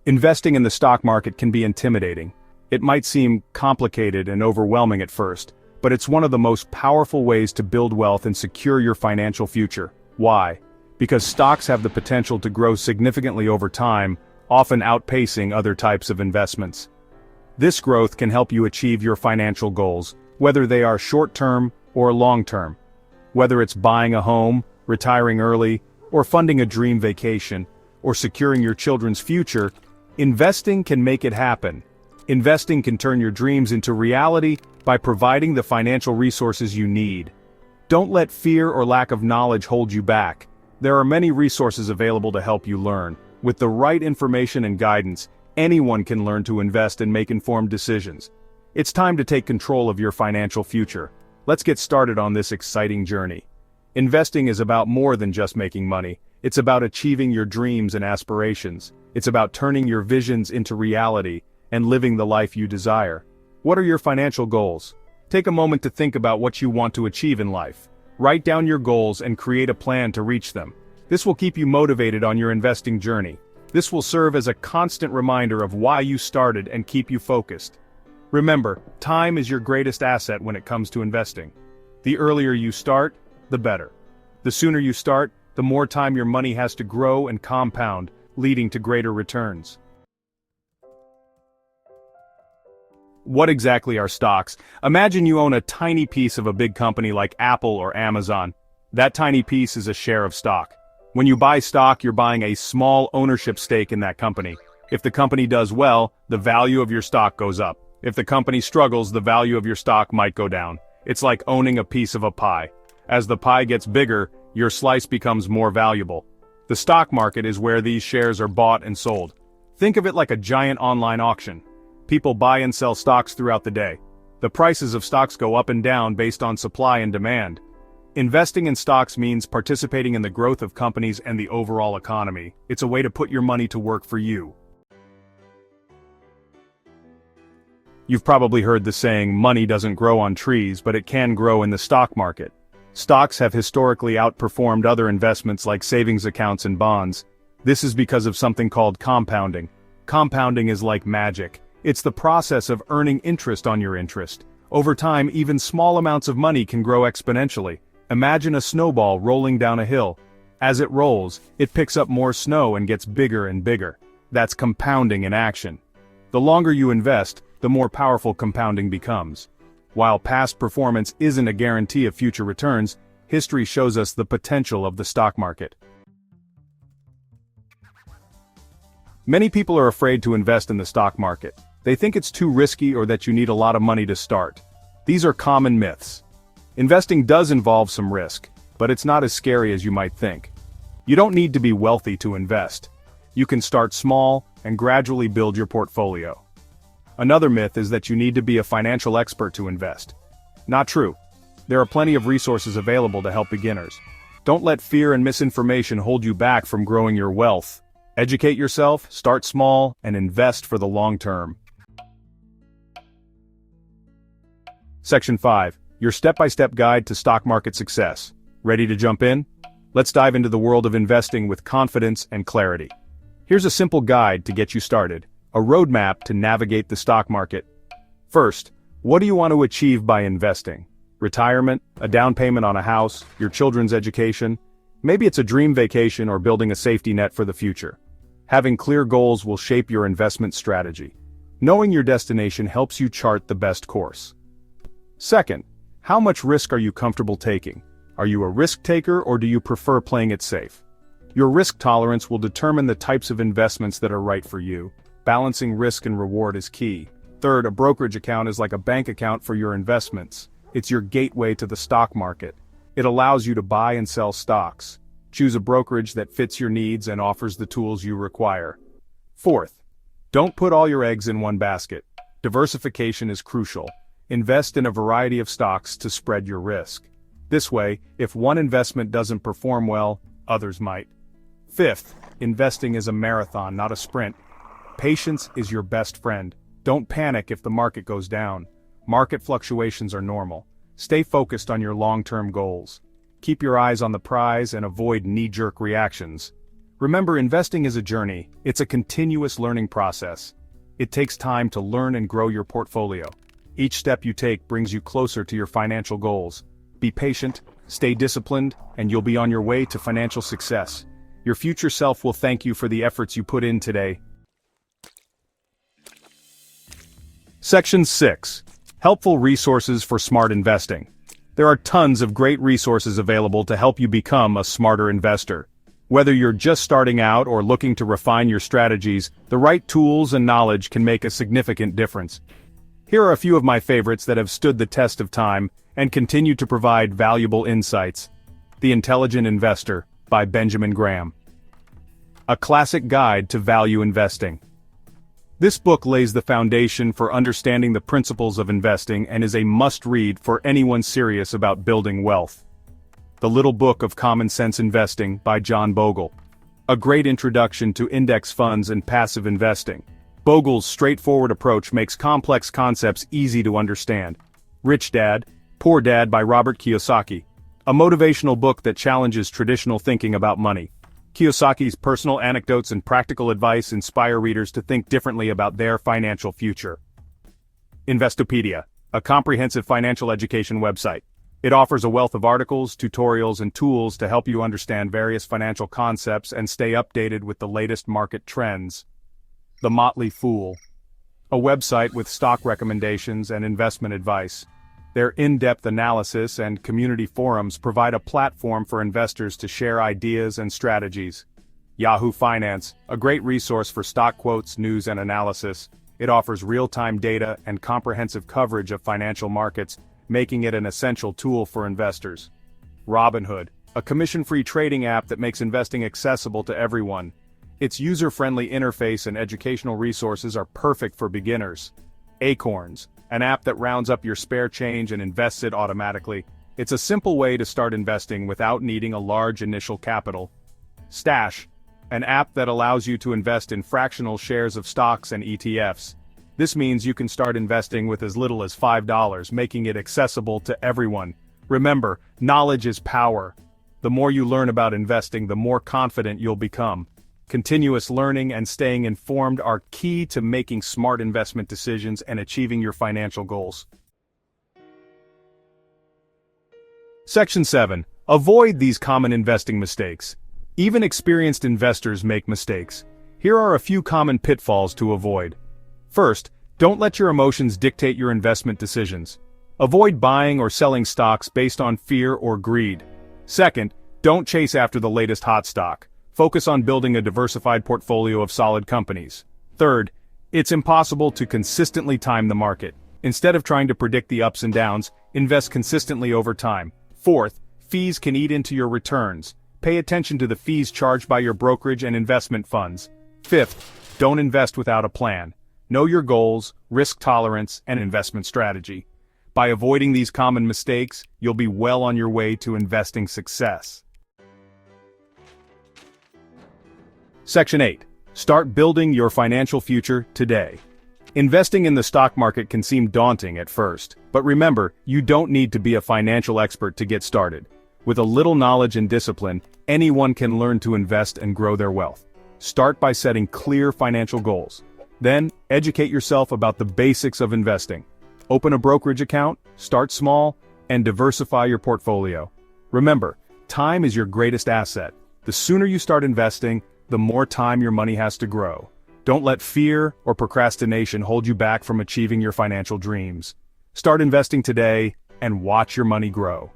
Investing in the stock market can be intimidating. It might seem complicated and overwhelming at first, but it's one of the most powerful ways to build wealth and secure your financial future. Why? Because stocks have the potential to grow significantly over time, often outpacing other types of investments. This growth can help you achieve your financial goals, whether they are short-term or long-term. Whether it's buying a home, retiring early, or funding a dream vacation, or securing your children's future, investing can make it happen. Investing can turn your dreams into reality by providing the financial resources you need. Don't let fear or lack of knowledge hold you back. There are many resources available to help you learn. With the right information and guidance, anyone can learn to invest and make informed decisions. It's time to take control of your financial future. Let's get started on this exciting journey. Investing is about more than just making money. It's about achieving your dreams and aspirations. It's about turning your visions into reality and living the life you desire. What are your financial goals? Take a moment to think about what you want to achieve in life. Write down your goals and create a plan to reach them. This will keep you motivated on your investing journey. This will serve as a constant reminder of why you started and keep you focused. Remember, time is your greatest asset when it comes to investing. The earlier you start, the better. The sooner you start, the more time your money has to grow and compound, leading to greater returns. What exactly are stocks? Imagine you own a tiny piece of a big company like Apple or Amazon. That tiny piece is a share of stock. When you buy stock, you're buying a small ownership stake in that company. If the company does well, the value of your stock goes up. If the company struggles, the value of your stock might go down. It's like owning a piece of a pie. As the pie gets bigger, your slice becomes more valuable. The stock market is where these shares are bought and sold. Think of it like a giant online auction. People buy and sell stocks throughout the day. The prices of stocks go up and down based on supply and demand. Investing in stocks means participating in the growth of companies and the overall economy. It's a way to put your money to work for you. You've probably heard the saying, money doesn't grow on trees, but it can grow in the stock market. Stocks have historically outperformed other investments like savings accounts and bonds. This is because of something called compounding. Compounding is like magic. It's the process of earning interest on your interest. Over time, even small amounts of money can grow exponentially. Imagine a snowball rolling down a hill. As it rolls, it picks up more snow and gets bigger and bigger. That's compounding in action. The longer you invest, the more powerful compounding becomes. While past performance isn't a guarantee of future returns, history shows us the potential of the stock market. Many people are afraid to invest in the stock market. They think it's too risky or that you need a lot of money to start. These are common myths. Investing does involve some risk, but it's not as scary as you might think. You don't need to be wealthy to invest. You can start small and gradually build your portfolio. Another myth is that you need to be a financial expert to invest. Not true. There are plenty of resources available to help beginners. Don't let fear and misinformation hold you back from growing your wealth. Educate yourself, start small, and invest for the long term. Section 5. Your step-by-step guide to stock market success. Ready to jump in? Let's dive into the world of investing with confidence and clarity. Here's a simple guide to get you started. A roadmap to navigate the stock market. First, what do you want to achieve by investing? Retirement, a down payment on a house, your children's education? Maybe it's a dream vacation or building a safety net for the future. Having clear goals will shape your investment strategy. Knowing your destination helps you chart the best course. Second, how much risk are you comfortable taking? Are you a risk taker or do you prefer playing it safe? Your risk tolerance will determine the types of investments that are right for you. Balancing risk and reward is key. Third, a brokerage account is like a bank account for your investments. It's your gateway to the stock market. It allows you to buy and sell stocks. Choose a brokerage that fits your needs and offers the tools you require. Fourth, don't put all your eggs in one basket. Diversification is crucial. Invest in a variety of stocks to spread your risk. This way, if one investment doesn't perform well, others might. Fifth, investing is a marathon, not a sprint. Patience is your best friend. Don't panic if the market goes down. Market fluctuations are normal. Stay focused on your long-term goals. Keep your eyes on the prize and avoid knee-jerk reactions. Remember, investing is a journey. It's a continuous learning process. It takes time to learn and grow your portfolio. Each step you take brings you closer to your financial goals. Be patient, stay disciplined, and you'll be on your way to financial success. Your future self will thank you for the efforts you put in today. Section 6. Helpful resources for smart investing. There are tons of great resources available to help you become a smarter investor. Whether you're just starting out or looking to refine your strategies, the right tools and knowledge can make a significant difference. Here are a few of my favorites that have stood the test of time and continue to provide valuable insights. The Intelligent Investor by Benjamin Graham. A classic guide to value investing. This book lays the foundation for understanding the principles of investing and is a must-read for anyone serious about building wealth. The Little Book of Common Sense Investing by John Bogle. A great introduction to index funds and passive investing. Bogle's straightforward approach makes complex concepts easy to understand. Rich Dad, Poor Dad by Robert Kiyosaki. A motivational book that challenges traditional thinking about money. Kiyosaki's personal anecdotes and practical advice inspire readers to think differently about their financial future. Investopedia, a comprehensive financial education website. It offers a wealth of articles, tutorials, and tools to help you understand various financial concepts and stay updated with the latest market trends. The Motley Fool, a website with stock recommendations and investment advice. Their in-depth analysis and community forums provide a platform for investors to share ideas and strategies. Yahoo Finance, a great resource for stock quotes, news, and analysis. It offers real-time data and comprehensive coverage of financial markets, making it an essential tool for investors. Robinhood, a commission-free trading app that makes investing accessible to everyone. Its user-friendly interface and educational resources are perfect for beginners. Acorns, an app that rounds up your spare change and invests it automatically. It's a simple way to start investing without needing a large initial capital. Stash, an app that allows you to invest in fractional shares of stocks and ETFs. This means you can start investing with as little as $5, making it accessible to everyone. Remember, knowledge is power. The more you learn about investing, the more confident you'll become. Continuous learning and staying informed are key to making smart investment decisions and achieving your financial goals. Section 7. Avoid these common investing mistakes. Even experienced investors make mistakes. Here are a few common pitfalls to avoid. First, don't let your emotions dictate your investment decisions. Avoid buying or selling stocks based on fear or greed. Second, don't chase after the latest hot stock. Focus on building a diversified portfolio of solid companies. Third, it's impossible to consistently time the market. Instead of trying to predict the ups and downs, invest consistently over time. Fourth, fees can eat into your returns. Pay attention to the fees charged by your brokerage and investment funds. Fifth, don't invest without a plan. Know your goals, risk tolerance, and investment strategy. By avoiding these common mistakes, you'll be well on your way to investing success. Section 8. Start building your financial future today. Investing in the stock market can seem daunting at first, but remember, you don't need to be a financial expert to get started. With a little knowledge and discipline, anyone can learn to invest and grow their wealth. Start by setting clear financial goals. Then, educate yourself about the basics of investing. Open a brokerage account, start small, and diversify your portfolio. Remember, time is your greatest asset. The sooner you start investing, the more time your money has to grow. Don't let fear or procrastination hold you back from achieving your financial dreams. Start investing today and watch your money grow.